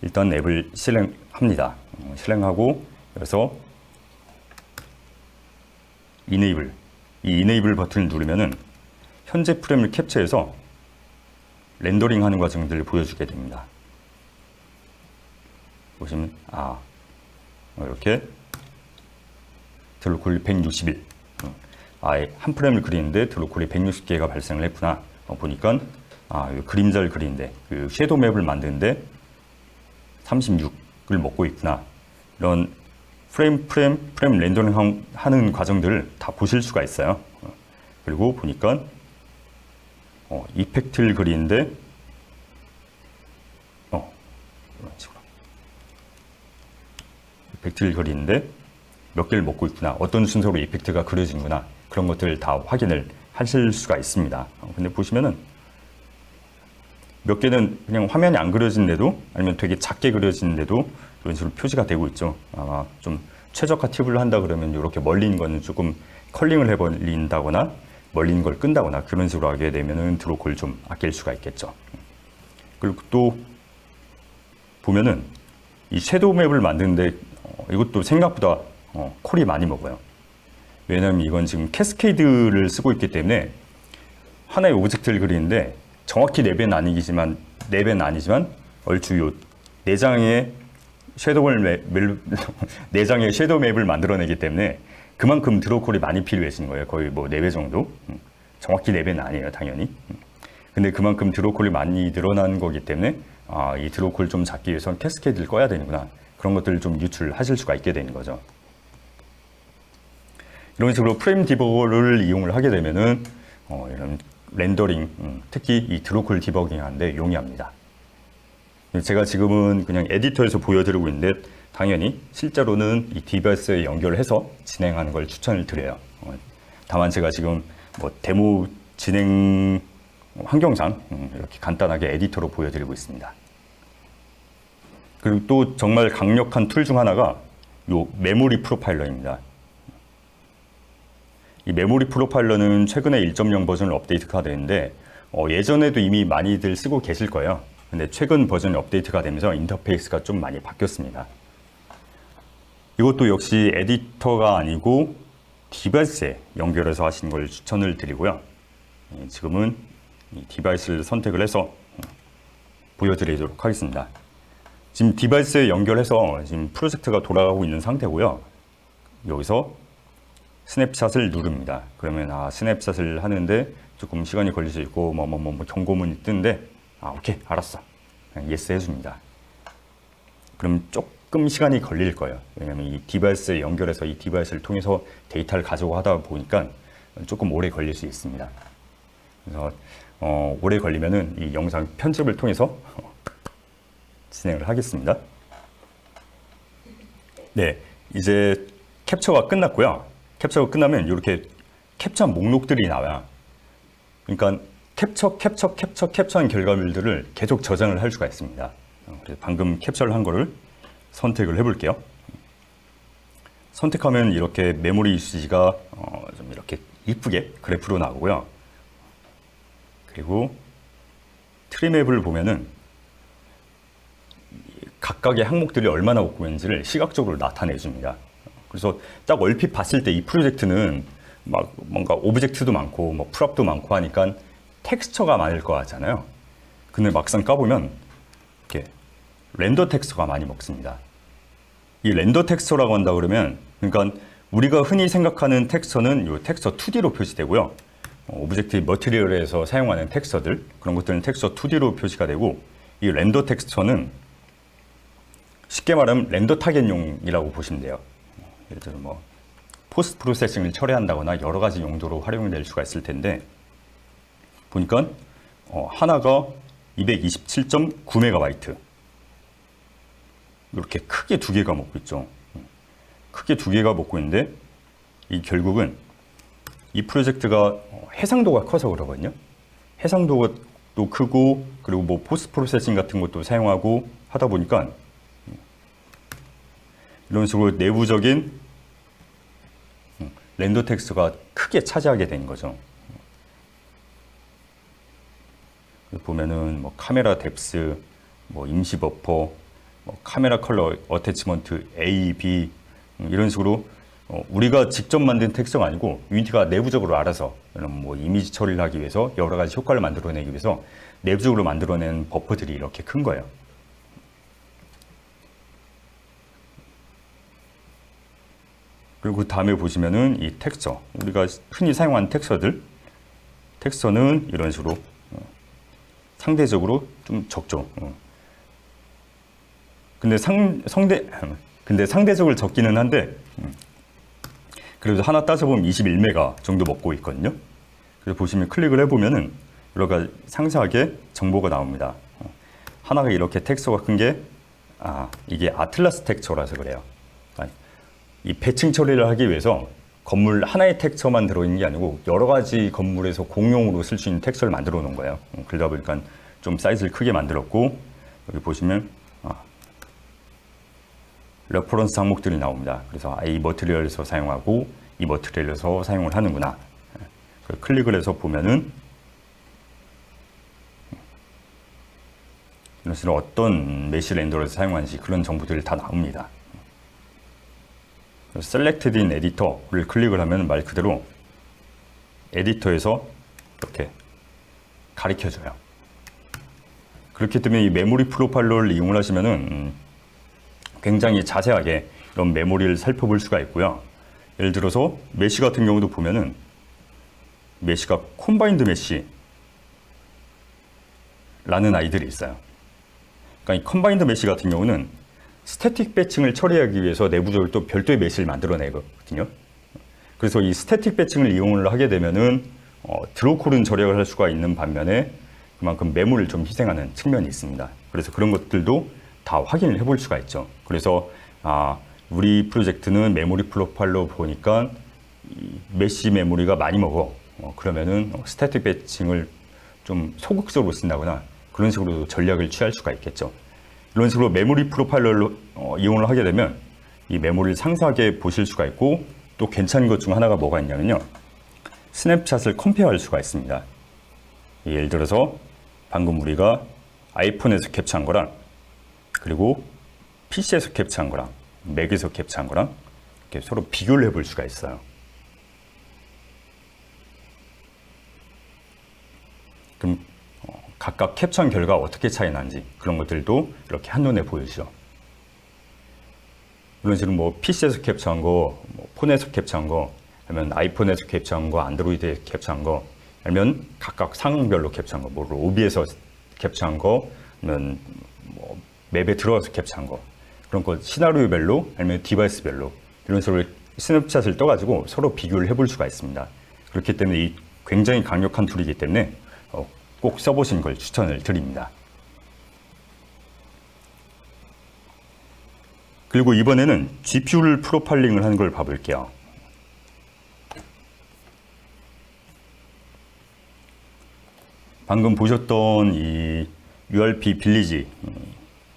일단 앱을 실행합니다. 실행하고 여기서 이네이블, 이 이네이블 버튼을 누르면은 현재 프레임을 캡처해서 렌더링 하는 과정들을 보여주게 됩니다. 보시면 이렇게 드로콜 161 한 프레임을 그리는데 드로콜이 160개가 발생을 했구나. 보니까 그림자를 그리는데 그 섀도우 맵을 만드는데 36을 먹고 있구나. 이런 프레임 렌더링 하는 과정들을 다 보실 수가 있어요. 그리고 보니까 이펙트를 그리는데 이런 식으로 이펙트를 그리는데 몇 개를 먹고 있구나. 어떤 순서로 이펙트가 그려지는구나. 그런 것들을 다 확인을 하실 수가 있습니다. 근데 보시면은 몇 개는 그냥 화면이 안 그려진데도 아니면 되게 작게 그려지는데도 이런 식으로 표시가 되고 있죠. 아마 좀 최적화 팁을 한다 그러면 이렇게 멀리 있는 거는 조금 컬링을 해버린다거나 멀리 있는 걸 끈다거나 그런 식으로 하게 되면은 드로콜 좀 아낄 수가 있겠죠. 그리고 또 보면은 이 섀도우 맵을 만드는데 이것도 생각보다 콜이 많이 먹어요. 왜냐면 이건 지금 캐스케이드를 쓰고 있기 때문에 하나의 오브젝트를 그리는데 정확히 4배는 아니지만 얼추 요 4장의 섀도우 맵을 만들어내기 때문에 그만큼 드로우콜이 많이 필요해진 거예요. 거의 뭐 4배 정도. 정확히 4배는 아니에요, 당연히. 근데 그만큼 드로우콜이 많이 늘어난 거기 때문에 이 드로우콜 좀 잡기 위해서는 캐스케이드를 꺼야 되는구나. 그런 것들을 좀 유출하실 수가 있게 되는 거죠. 이런 식으로 프레임 디버거를 이용을 하게 되면은 이런 렌더링, 특히 이 드로콜 디버깅 하는데 용이합니다. 제가 지금은 그냥 에디터에서 보여드리고 있는데 당연히 실제로는 이 디바이스에 연결을 해서 진행하는 걸 추천을 드려요. 다만 제가 지금 뭐 데모 진행 환경상 이렇게 간단하게 에디터로 보여드리고 있습니다. 그리고 또 정말 강력한 툴 중 하나가 이 메모리 프로파일러입니다. 이 메모리 프로파일러는 최근에 1.0 버전을 업데이트가 되는데 예전에도 이미 많이들 쓰고 계실 거예요. 근데 최근 버전이 업데이트가 되면서 인터페이스가 좀 많이 바뀌었습니다. 이것도 역시 에디터가 아니고 디바이스에 연결해서 하시는 걸 추천을 드리고요. 지금은 이 디바이스를 선택을 해서 보여드리도록 하겠습니다. 지금 디바이스에 연결해서 지금 프로젝트가 돌아가고 있는 상태고요. 여기서 스냅샷을 누릅니다. 그러면 스냅샷을 하는데 조금 시간이 걸릴 수 있고 뭐 경고문이 뜨는데 오케이 알았어 예스 해줍니다. 그럼 조금 시간이 걸릴 거예요. 왜냐면 이 디바이스에 연결해서 이 디바이스를 통해서 데이터를 가지고 하다 보니까 조금 오래 걸릴 수 있습니다. 그래서 오래 걸리면은 이 영상 편집을 통해서 진행을 하겠습니다. 네, 이제 캡처가 끝났고요. 캡처가 끝나면 이렇게 캡처 목록들이 나와요. 그러니까 캡처한 결과물들을 계속 저장을 할 수가 있습니다. 그래서 방금 캡처를 한 거를 선택을 해볼게요. 선택하면 이렇게 메모리 유시지가 좀 이렇게 이쁘게 그래프로 나오고요. 그리고 트리맵을 보면은 각각의 항목들이 얼마나 먹고 있는지를 시각적으로 나타내 줍니다. 그래서 딱 얼핏 봤을 때 이 프로젝트는 막 뭔가 오브젝트도 많고 뭐 프롭도 많고 하니까 텍스처가 많을 것 같잖아요. 근데 막상 까보면 이렇게 렌더 텍스처가 많이 먹습니다. 이 렌더 텍스처라고 한다 그러면 그러니까 우리가 흔히 생각하는 텍스처는 이 텍스처 2D로 표시되고요. 오브젝트 머티리얼에서 사용하는 텍스처들 그런 것들은 텍스처 2D로 표시가 되고 이 렌더 텍스처는 쉽게 말하면 렌더 타겟용이라고 보시면 돼요. 예를 들어 뭐 포스트 프로세싱을 처리한다거나 여러 가지 용도로 활용될 수가 있을 텐데 보니까 하나가 227.9MB 이렇게 크게 두 개가 먹고 있죠. 크게 두 개가 먹고 있는데 이 결국은 이 프로젝트가 해상도가 커서 그러거든요. 해상도가 또 크고 그리고 뭐 포스트 프로세싱 같은 것도 사용하고 하다 보니까 이런 식으로 내부적인 렌더 텍스트가 크게 차지하게 된 거죠. 보면은 뭐 카메라 뎁스, 뭐 임시 버퍼, 뭐 카메라 컬러 어태치먼트 A, B 이런 식으로 우리가 직접 만든 텍스트가 아니고 유니티가 내부적으로 알아서 뭐 이미지 처리를 하기 위해서 여러 가지 효과를 만들어내기 위해서 내부적으로 만들어낸 버퍼들이 이렇게 큰 거예요. 그리고 그 다음에 보시면은 이 텍스처, 우리가 흔히 사용하는 텍스처는 이런 식으로 상대적으로 좀 적죠. 근데 상대적으로 적기는 한데 그래도 하나 따져보면 21메가 정도 먹고 있거든요. 그래서 보시면 클릭을 해보면은 여러 가지 상세하게 정보가 나옵니다. 하나가 이렇게 텍스처가 큰 게 이게 아틀라스 텍스처라서 그래요. 이 배층 처리를 하기 위해서 건물 하나의 텍스처만 들어있는 게 아니고 여러 가지 건물에서 공용으로 쓸 수 있는 텍스처를 만들어 놓은 거예요. 그러다 보니까 좀 사이즈를 크게 만들었고 여기 보시면 레퍼런스 항목들이 나옵니다. 그래서 이 머티리얼에서 사용하고 이 머티리얼에서 사용을 하는구나. 클릭을 해서 보면은 이런 식으로 어떤 메시 렌더를 사용하는지 그런 정보들이 다 나옵니다. Selected in Editor를 클릭을 하면 말 그대로 에디터에서 이렇게 가리켜줘요. 그렇기 때문에 이 메모리 프로파일러를 이용을 하시면은 굉장히 자세하게 이런 메모리를 살펴볼 수가 있고요. 예를 들어서 메시 같은 경우도 보면은 메시가 콤바인드 메시라는 아이들이 있어요. 그러니까 이 콤바인드 메시 같은 경우는 스태틱 배칭을 처리하기 위해서 내부적으로 또 별도의 메시를 만들어내거든요. 그래서 이 스태틱 배칭을 이용을 하게 되면은 드로우 콜은 절약을 할 수가 있는 반면에 그만큼 메모리를 좀 희생하는 측면이 있습니다. 그래서 그런 것들도 다 확인을 해볼 수가 있죠. 그래서 우리 프로젝트는 메모리 프로파일러 보니까 이 메시 메모리가 많이 먹어. 그러면은 스태틱 배칭을 좀 소극적으로 쓴다거나 그런 식으로 전략을 취할 수가 있겠죠. 이런 식으로 메모리 프로파일러를 이용을 하게 되면 이 메모리를 상세하게 보실 수가 있고, 또 괜찮은 것 중 하나가 뭐가 있냐면요, 스냅샷을 컴페어할 수가 있습니다. 예를 들어서 방금 우리가 아이폰에서 캡처한 거랑 그리고 PC에서 캡처한 거랑 맥에서 캡처한 거랑 이렇게 서로 비교를 해볼 수가 있어요. 그럼 각각 캡처한 결과가 어떻게 차이 나는지 그런 것들도 이렇게 한눈에 보이죠. 이런 식으로 뭐 PC에서 캡처한 거, 뭐 폰에서 캡처한 거, 아니면 아이폰에서 캡처한 거, 안드로이드에서 캡처한 거, 아니면 각각 상황별로 캡처한 거, 뭐 로비에서 캡처한 거, 아니면 뭐 맵에 들어가서 캡처한 거, 그런 거 시나리오별로 아니면 디바이스별로 이런 식으로 스냅샷을 떠가지고 서로 비교를 해볼 수가 있습니다. 그렇기 때문에 이 굉장히 강력한 툴이기 때문에 꼭 써보시는 걸 추천을 드립니다. 그리고 이번에는 GPU를 프로파일링을 하는 걸 봐볼게요. 방금 보셨던 이 URP 빌리지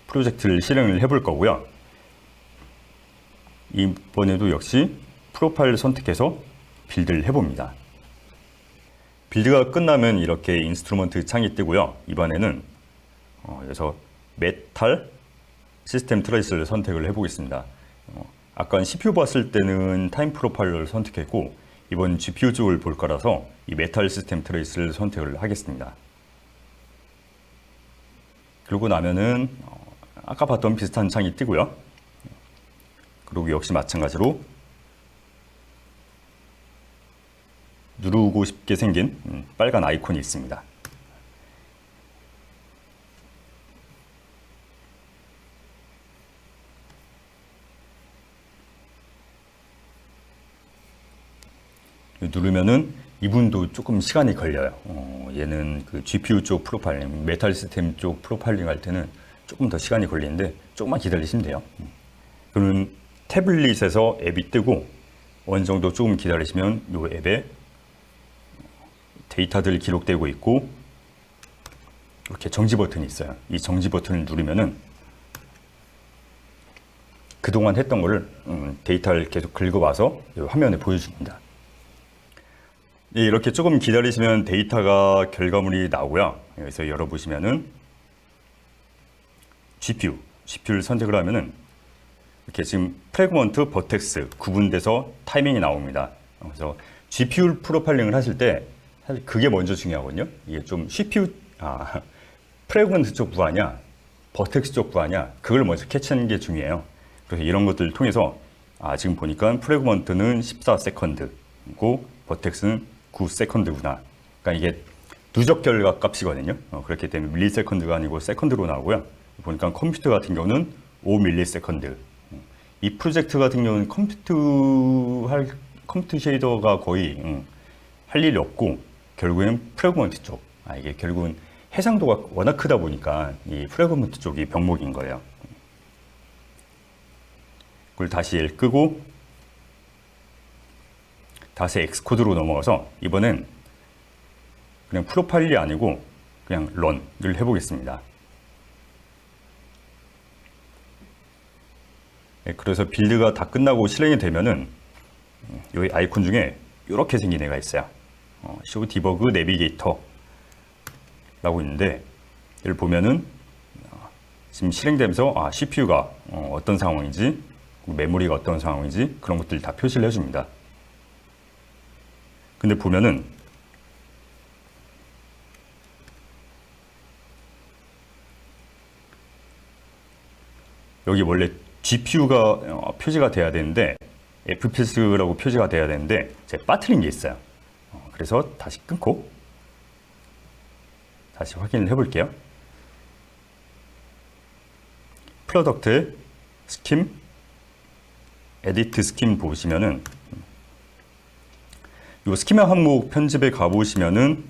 프로젝트를 실행을 해볼 거고요. 이번에도 역시 프로파일을 선택해서 빌드를 해봅니다. 빌드가 끝나면 이렇게 인스트루먼트 창이 뜨고요. 이번에는 여기서 메탈 시스템 트레이스를 선택을 해보겠습니다. 아까 CPU 봤을 때는 타임 프로파일러를 선택했고, 이번 GPU 쪽을 볼 거라서 이 메탈 시스템 트레이스를 선택을 하겠습니다. 그러고 나면은 아까 봤던 비슷한 창이 뜨고요. 그리고 역시 마찬가지로 누르고 싶게 생긴 빨간 아이콘이 있습니다. 누르면은 이분도 조금 시간이 걸려요. 얘는 그 GPU 쪽 프로파일링, 메탈 시스템 쪽 프로파일링 할 때는 조금 더 시간이 걸리는데 조금만 기다리시면 돼요. 그러면 태블릿에서 앱이 뜨고 어느 정도 조금 기다리시면 이 앱에 데이터들이 기록되고 있고, 이렇게 정지 버튼이 있어요. 이 정지 버튼을 누르면은 그동안 했던 거를 데이터를 계속 긁어와서 화면에 보여줍니다. 이렇게 조금 기다리시면 데이터가 결과물이 나오고요. 여기서 열어보시면은 GPU를 선택을 하면은 이렇게 지금 프래그먼트, 버텍스 구분돼서 타이밍이 나옵니다. 그래서 GPU 프로파일링을 하실 때 사실 그게 먼저 중요하거든요. 이게 좀 CPU, 프래그먼트 쪽 구하냐, 버텍스 쪽 구하냐, 그걸 먼저 캐치하는 게 중요해요. 그래서 이런 것들을 통해서 지금 보니까 프래그먼트는 14세컨드고 버텍스는 9세컨드구나. 그러니까 이게 누적 결과 값이거든요. 그렇기 때문에 밀리세컨드가 아니고 세컨드로 나오고요. 보니까 컴퓨터 같은 경우는 5밀리세컨드. 이 프로젝트 같은 경우는 컴퓨터 쉐이더가 거의 할 일이 없고, 결국엔 프래그먼트 쪽. 이게 결국은 해상도가 워낙 크다 보니까 이 프래그먼트 쪽이 병목인 거예요. 그걸 다시 얘를 끄고 다시 엑스코드로 넘어가서 이번엔 그냥 프로파일이 아니고 그냥 런을 해보겠습니다. 그래서 빌드가 다 끝나고 실행이 되면은 여기 아이콘 중에 이렇게 생긴 애가 있어요. 쇼 디버그 내비게이터 라고 있는데, 얘를 보면은 지금 실행되면서 CPU가 어떤 상황인지, 메모리가 어떤 상황인지 그런 것들 다 표시를 해줍니다. 근데 보면은 여기 원래 GPU가 표시가 돼야 되는데 FPS라고 표시가 돼야 되는데 제가 빠뜨린 게 있어요. 그래서 다시 끊고 다시 확인을 해볼게요. 프로덕트 스킴, 에디트 스킴 보시면은 이 스키마 항목 편집에 가보시면은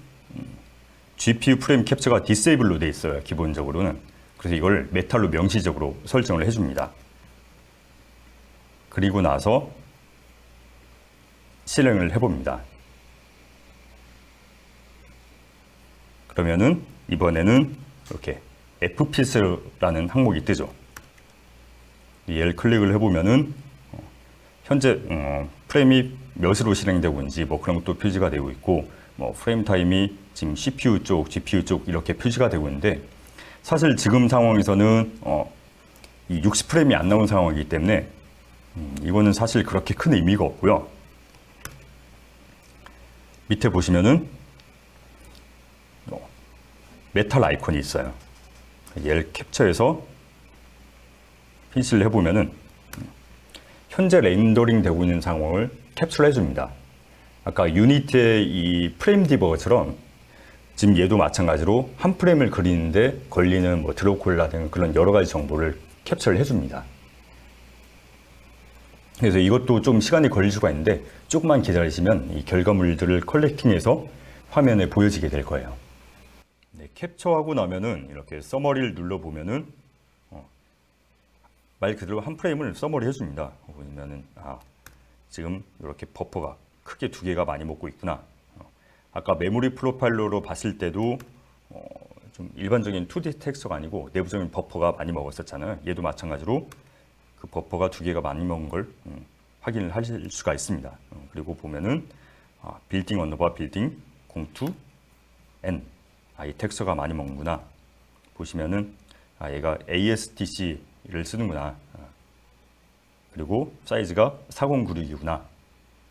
GPU 프레임 캡처가 디세이블로 돼 있어요. 기본적으로는. 그래서 이걸 메탈로 명시적으로 설정을 해줍니다. 그리고 나서 실행을 해봅니다. 그러면은 이번에는 이렇게 fps라는 항목이 뜨죠. 얘를 클릭을 해보면은 현재 프레임이 몇으로 실행되고 있는지 뭐 그런 것도 표시가 되고 있고, 뭐 프레임 타임이 지금 CPU 쪽, GPU 쪽 이렇게 표시가 되고 있는데, 사실 지금 상황에서는 이 60프레임이 안 나온 상황이기 때문에 이거는 사실 그렇게 큰 의미가 없고요. 밑에 보시면은 메탈 아이콘이 있어요. 얘를 캡처해서 피니시를 해보면은 현재 렌더링 되고 있는 상황을 캡처를 해줍니다. 아까 유니티의 이 프레임 디버거처럼 지금 얘도 마찬가지로 한 프레임을 그리는데 걸리는 뭐 드롭 콜라 등 그런 여러 가지 정보를 캡처를 해줍니다. 그래서 이것도 좀 시간이 걸릴 수가 있는데 조금만 기다리시면 이 결과물들을 컬렉팅해서 화면에 보여지게 될 거예요. 네, 캡처하고 나면은 이렇게 서머리를 눌러보면은 말 그대로 한 프레임을 서머리 해줍니다. 보면은 지금 이렇게 버퍼가 크게 두 개가 많이 먹고 있구나. 아까 메모리 프로파일러로 봤을 때도 좀 일반적인 2D 텍스처가 아니고 내부적인 버퍼가 많이 먹었었잖아요. 얘도 마찬가지로 그 버퍼가 두 개가 많이 먹은 걸 확인을 하실 수가 있습니다. 그리고 보면은 빌딩 언더바 빌딩 02 N 이 텍스처가 많이 먹는구나. 보시면은 얘가 ASTC를 쓰는구나. 그리고 사이즈가 4096이구나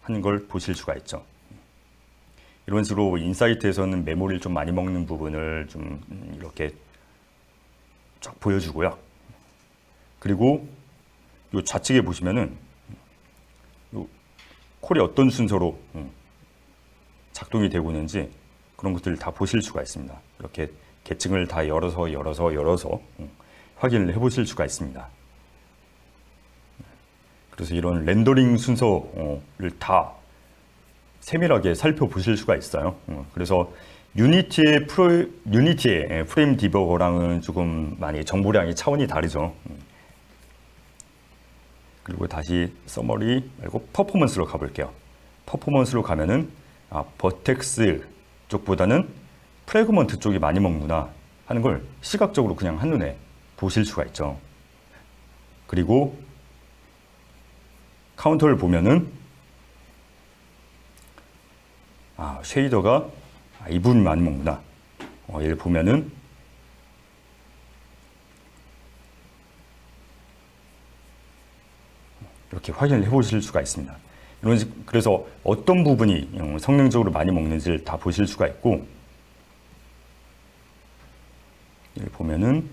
하는 걸 보실 수가 있죠. 이런 식으로 인사이트에서는 메모리를 좀 많이 먹는 부분을 좀 이렇게 쫙 보여주고요. 그리고 이 좌측에 보시면은 요 콜이 어떤 순서로 작동이 되고 있는지 그런 것들을 다 보실 수가 있습니다. 이렇게 계층을 다 열어서 확인을 해보실 수가 있습니다. 그래서 이런 렌더링 순서를 다 세밀하게 살펴보실 수가 있어요. 그래서 유니티의 프레임 디버거랑은 조금 많이 정보량이 차원이 다르죠. 그리고 다시 서머리 말고 퍼포먼스로 가볼게요. 퍼포먼스로 가면은 버텍스 쪽보다는 프래그먼트 쪽이 많이 먹는구나 하는 걸 시각적으로 그냥 한눈에 보실 수가 있죠. 그리고 카운터를 보면은 쉐이더가 이 부분이 많이 먹는구나. 얘를 보면은 이렇게 확인을 해보실 수가 있습니다. 그래서 어떤 부분이 성능적으로 많이 먹는지를 다 보실 수가 있고, 여기 보면은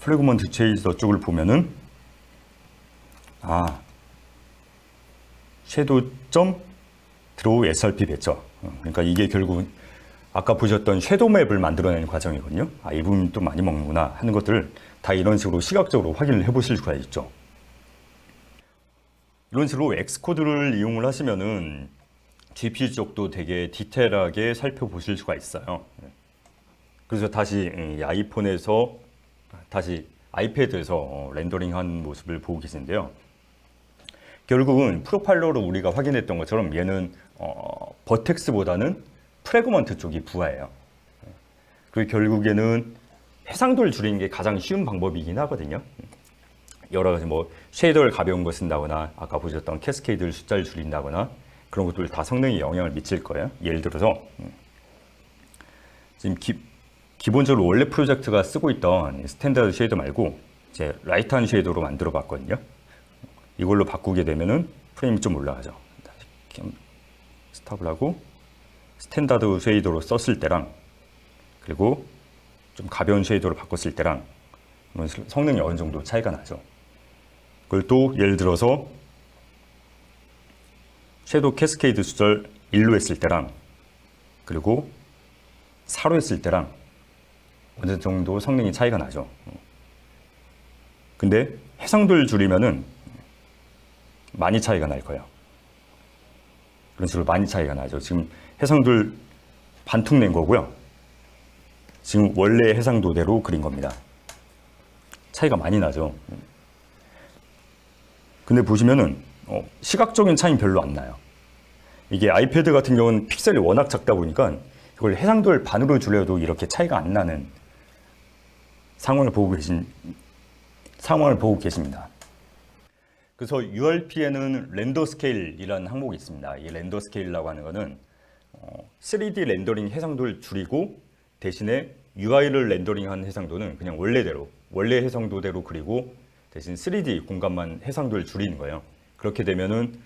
프래그먼트 쉐이더 쪽을 보면은 섀도우 점 드로우 SRP 뱉죠. 그러니까 이게 결국 아까 보셨던 섀도우 맵을 만들어내는 과정이거든요. 이 부분이 또 많이 먹는구나 하는 것들을 다 이런 식으로 시각적으로 확인을 해보실 수가 있죠. 이런 식으로 엑스코드를 이용을 하시면은 GPU 쪽도 되게 디테일하게 살펴보실 수가 있어요. 그래서 다시 아이폰에서 다시 아이패드에서 렌더링한 모습을 보고 계신데요. 결국은 프로파일러로 우리가 확인했던 것처럼 얘는 버텍스보다는 프래그먼트 쪽이 부하예요. 그리고 결국에는 해상도를 줄이는 게 가장 쉬운 방법이긴 하거든요. 여러 가지 뭐 쉐이더를 가벼운 거 쓴다거나 아까 보셨던 캐스케이드 숫자를 줄인다거나 그런 것들 다 성능에 영향을 미칠 거예요. 예를 들어서 지금 기본적으로 원래 프로젝트가 쓰고 있던 스탠다드 쉐이더 말고 이제 라이트한 쉐이더로 만들어 봤거든요. 이걸로 바꾸게 되면은 프레임이 좀 올라가죠. 스탑을 하고 스탠다드 쉐이더로 썼을 때랑 그리고 좀 가벼운 쉐이더로 바꿨을 때랑 성능이 어느 정도 차이가 나죠. 그걸 또 예를 들어서 섀도우 캐스케이드 수절 1로 했을 때랑 그리고 4로 했을 때랑 어느 정도 성능이 차이가 나죠. 근데 해상도를 줄이면은 많이 차이가 날 거예요. 그런 식으로 많이 차이가 나죠. 지금 해상도를 반툭 낸 거고요. 지금 원래 해상도대로 그린 겁니다. 차이가 많이 나죠. 근데 보시면은 시각적인 차이는 별로 안 나요. 이게 아이패드 같은 경우는 픽셀이 워낙 작다 보니까 이걸 해상도를 반으로 줄여도 이렇게 차이가 안 나는 상황을 보고 계십니다. 그래서 URP에는 렌더 스케일이라는 항목이 있습니다. 이 렌더 스케일이라고 하는 것은 3D 렌더링 해상도를 줄이고 대신에 UI를 렌더링한 해상도는 그냥 원래 해상도대로 그리고 대신 3D 공간만 해상도를 줄이는 거예요. 그렇게 되면은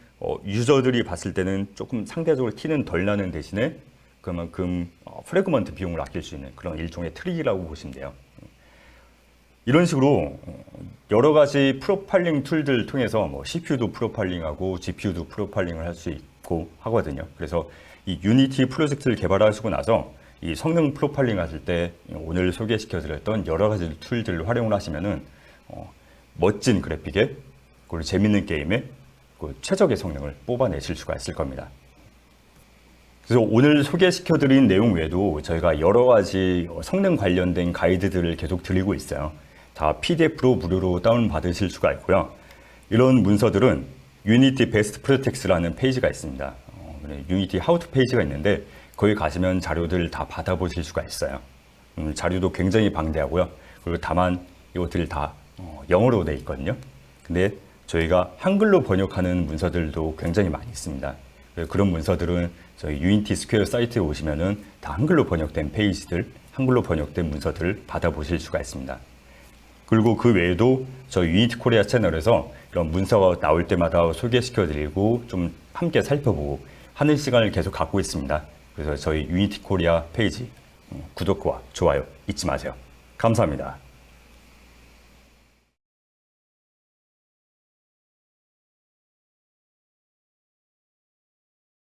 유저들이 봤을 때는 조금 상대적으로 티는 덜 나는 대신에 그만큼 프래그먼트 비용을 아낄 수 있는 그런 일종의 트릭이라고 보시면 돼요. 이런 식으로 여러 가지 프로파일링 툴들 통해서 CPU도 프로파일링하고 GPU도 프로파일링을 할 수 있고 하거든요. 그래서 이 유니티 프로젝트를 개발하시고 나서 이 성능 프로파일링 하실 때 오늘 소개시켜 드렸던 여러 가지 툴들을 활용을 하시면은 멋진 그래픽에 그리고 재밌는 게임에 최적의 성능을 뽑아내실 수가 있을 겁니다. 그래서 오늘 소개시켜 드린 내용 외에도 저희가 여러 가지 성능 관련된 가이드들을 계속 드리고 있어요. 다 PDF로 무료로 다운받으실 수가 있고요. 이런 문서들은 유니티 베스트 프로텍스라는 페이지가 있습니다. 유니티 하우투 페이지가 있는데 거기 가시면 자료들 다 받아보실 수가 있어요. 자료도 굉장히 방대하고요. 그리고 다만 이것들이 다 영어로 되어 있거든요. 근데 저희가 한글로 번역하는 문서들도 굉장히 많이 있습니다. 그런 문서들은 저희 유니티 스퀘어 사이트에 오시면은 다 한글로 번역된 페이지들, 한글로 번역된 문서들을 받아보실 수가 있습니다. 그리고 그 외에도 저희 유니티 코리아 채널에서 이런 문서가 나올 때마다 소개시켜드리고 좀 함께 살펴보고 하는 시간을 계속 갖고 있습니다. 그래서 저희 유니티 코리아 페이지 구독과 좋아요 잊지 마세요. 감사합니다.